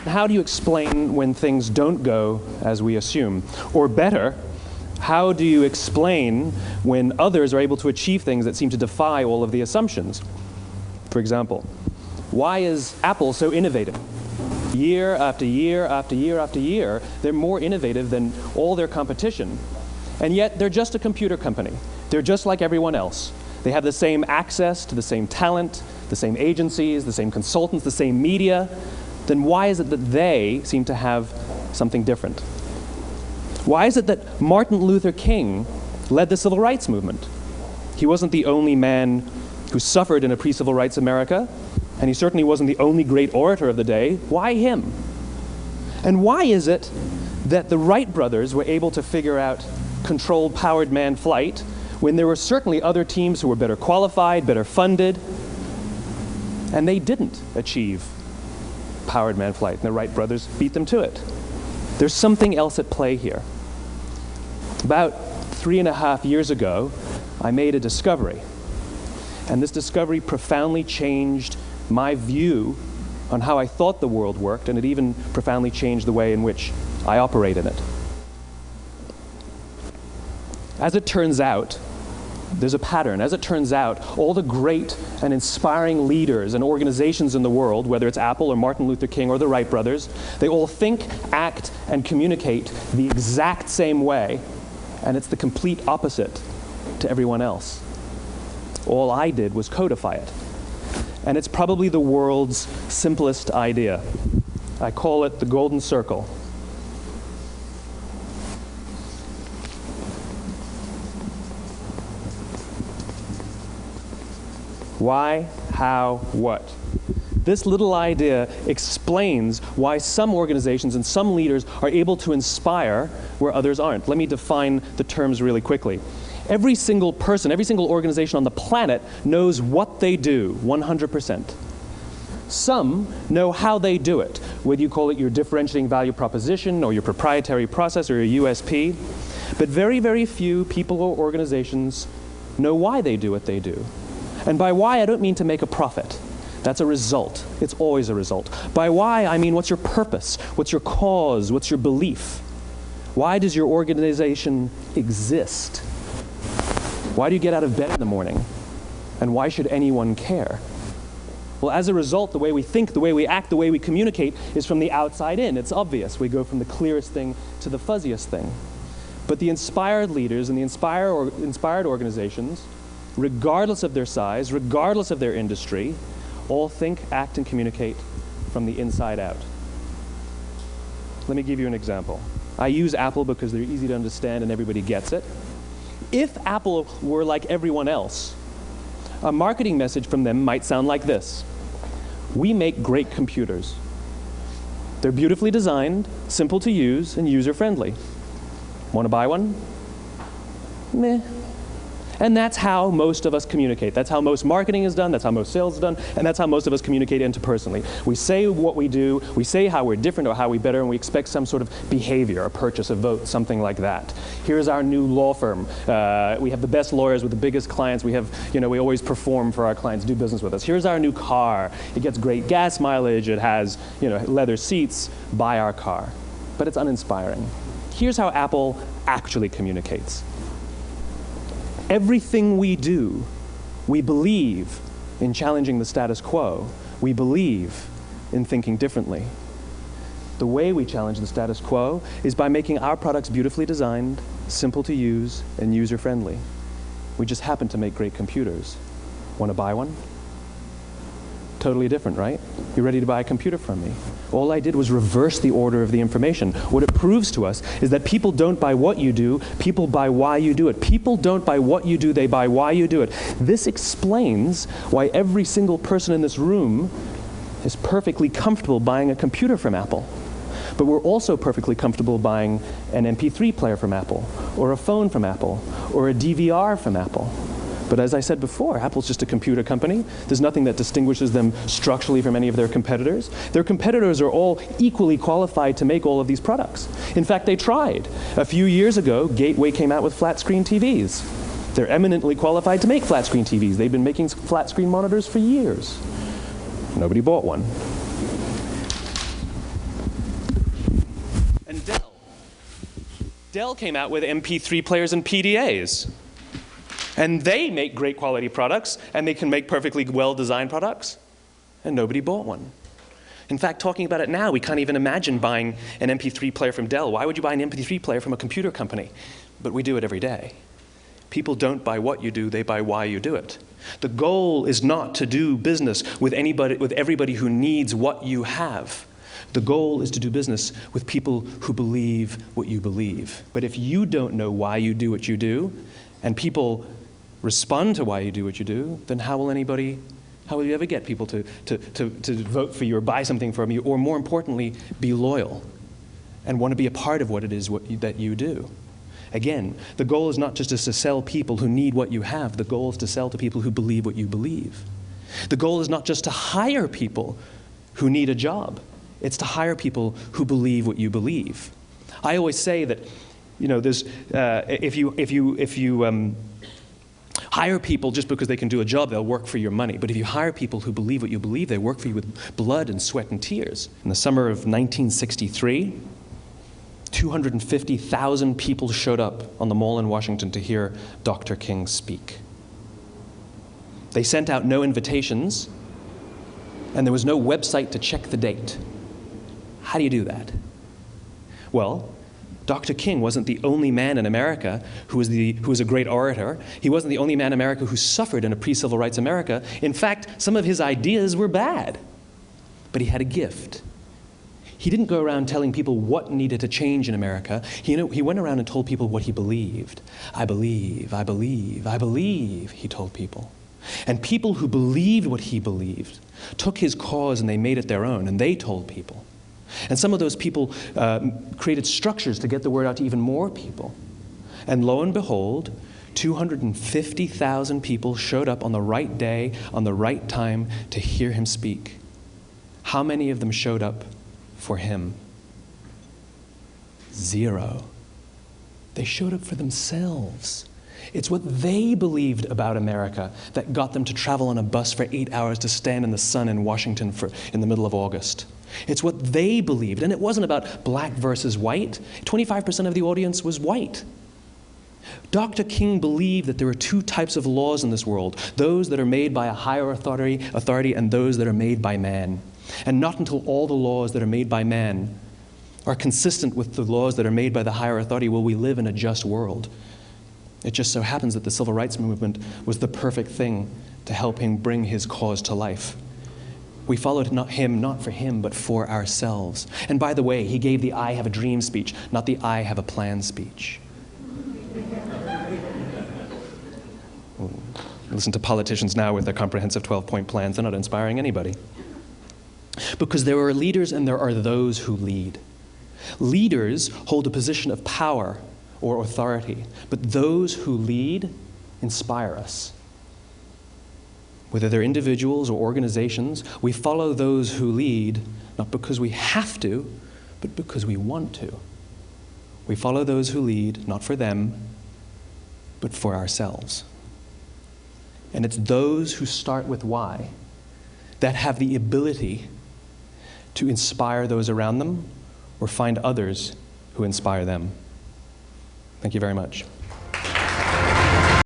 how do you explain when things don't go as we assume? Or better, how do you explain when others are able to achieve things that seem to defy all of the assumptions? For example, why is Apple so innovative? Year after year after year after year, they're more innovative than all their competition. And yet, they're just a computer company. They're just like everyone else. They have the same access to the same talent, the same agencies, the same consultants, the same media. Then why is it that they seem to have something different? Why is it that Martin Luther King led the civil rights movement? He wasn't the only man who suffered in a pre-civil rights America, and he certainly wasn't the only great orator of the day. Why him? And why is it that the Wright brothers were able to figure out controlled powered manned flight when there were certainly other teams who were better qualified, better funded, and they didn't achieve powered manned flight, and the Wright brothers beat them to it? There's something else at play here. About 3.5 years ago, I made a discovery. And this discovery profoundly changed my view on how I thought the world worked, and it even profoundly changed the way in which I operate in it. As it turns out, there's a pattern. As it turns out, all the great and inspiring leaders and organizations in the world, whether it's Apple or Martin Luther King or the Wright brothers, they all think, act, and communicate the exact same way, and it's the complete opposite to everyone else. All I did was codify it. And it's probably the world's simplest idea. I call it the golden circle. Why, how, what? This little idea explains why some organizations and some leaders are able to inspire where others aren't. Let me define the terms really quickly. Every single person, every single organization on the planet knows what they do, 100%. Some know how they do it, whether you call it your differentiating value proposition or your proprietary process or your USP. But very, very few people or organizations know why they do what they do. And by why, I don't mean to make a profit. That's a result. It's always a result. By why, I mean what's your purpose? What's your cause? What's your belief? Why does your organization exist? Why do you get out of bed in the morning? And why should anyone care? Well, as a result, the way we think, the way we act, the way we communicate is from the outside in. It's obvious. We go from the clearest thing to the fuzziest thing. But the inspired leaders and the inspired organizations, regardless of their size, regardless of their industry, all think, act, and communicate from the inside out. Let me give you an example. I use Apple because they're easy to understand and everybody gets it. If Apple were like everyone else, a marketing message from them might sound like this. We make great computers. They're beautifully designed, simple to use, and user-friendly. Want to buy one? Meh. And that's how most of us communicate. That's how most marketing is done, that's how most sales is done, and that's how most of us communicate interpersonally. We say what we do, we say how we're different or how we better, and we expect some sort of behavior, a purchase, a vote, something like that. Here's our new law firm. We have the best lawyers with the biggest clients. We have, we always perform for our clients, do business with us. Here's our new car. It gets great gas mileage. It has, leather seats. Buy our car. But it's uninspiring. Here's how Apple actually communicates. Everything we do, we believe in challenging the status quo. We believe in thinking differently. The way we challenge the status quo is by making our products beautifully designed, simple to use, and user-friendly. We just happen to make great computers. Want to buy one? Totally different, right? You're ready to buy a computer from me. All I did was reverse the order of the information. What it proves to us is that people don't buy what you do, people buy why you do it. People don't buy what you do, they buy why you do it. This explains why every single person in this room is perfectly comfortable buying a computer from Apple. But we're also perfectly comfortable buying an MP3 player from Apple, or a phone from Apple, or a DVR from Apple. But as I said before, Apple's just a computer company. There's nothing that distinguishes them structurally from any of their competitors. Their competitors are all equally qualified to make all of these products. In fact, they tried. A few years ago, Gateway came out with flat-screen TVs. They're eminently qualified to make flat-screen TVs. They've been making flat-screen monitors for years. Nobody bought one. Dell came out with MP3 players and PDAs. And they make great quality products, and they can make perfectly well-designed products, and nobody bought one. In fact, talking about it now, we can't even imagine buying an MP3 player from Dell. Why would you buy an MP3 player from a computer company? But we do it every day. People don't buy what you do, they buy why you do it. The goal is not to do business with everybody who needs what you have. The goal is to do business with people who believe what you believe. But if you don't know why you do what you do, and people respond to why you do what you do, then how will you ever get people to vote for you or buy something from you, or more importantly, be loyal and want to be a part of what it is that you do? Again, the goal is not just to sell people who need what you have. The goal is to sell to people who believe what you believe. The goal is not just to hire people who need a job. It's to hire people who believe what you believe. I always say that, there's if you hire people just because they can do a job, they'll work for your money. But if you hire people who believe what you believe, they work for you with blood and sweat and tears. In the summer of 1963, 250,000 people showed up on the Mall in Washington to hear Dr. King speak. They sent out no invitations, and there was no website to check the date. How do you do that? Well, Dr. King wasn't the only man in America who was a great orator. He wasn't the only man in America who suffered in a pre-civil rights America. In fact, some of his ideas were bad. But he had a gift. He didn't go around telling people what needed to change in America. He went around and told people what he believed. I believe, I believe, I believe, he told people. And people who believed what he believed took his cause and they made it their own, and they told people. And some of those people created structures to get the word out to even more people. And lo and behold, 250,000 people showed up on the right day, on the right time to hear him speak. How many of them showed up for him? 0. They showed up for themselves. It's what they believed about America that got them to travel on a bus for 8 hours to stand in the sun in Washington in the middle of August. It's what they believed, and it wasn't about black versus white. 25% of the audience was white. Dr. King believed that there are 2 types of laws in this world, those that are made by a higher authority and those that are made by man. And not until all the laws that are made by man are consistent with the laws that are made by the higher authority will we live in a just world. It just so happens that the civil rights movement was the perfect thing to help him bring his cause to life. We followed him not for him, but for ourselves. And by the way, he gave the I have a dream speech, not the I have a plan speech. Listen to politicians now with their comprehensive 12-point plans. They're not inspiring anybody. Because there are leaders and there are those who lead. Leaders hold a position of power or authority, but those who lead inspire us. Whether they're individuals or organizations, we follow those who lead, not because we have to, but because we want to. We follow those who lead, not for them, but for ourselves. And it's those who start with why that have the ability to inspire those around them or find others who inspire them. Thank you very much.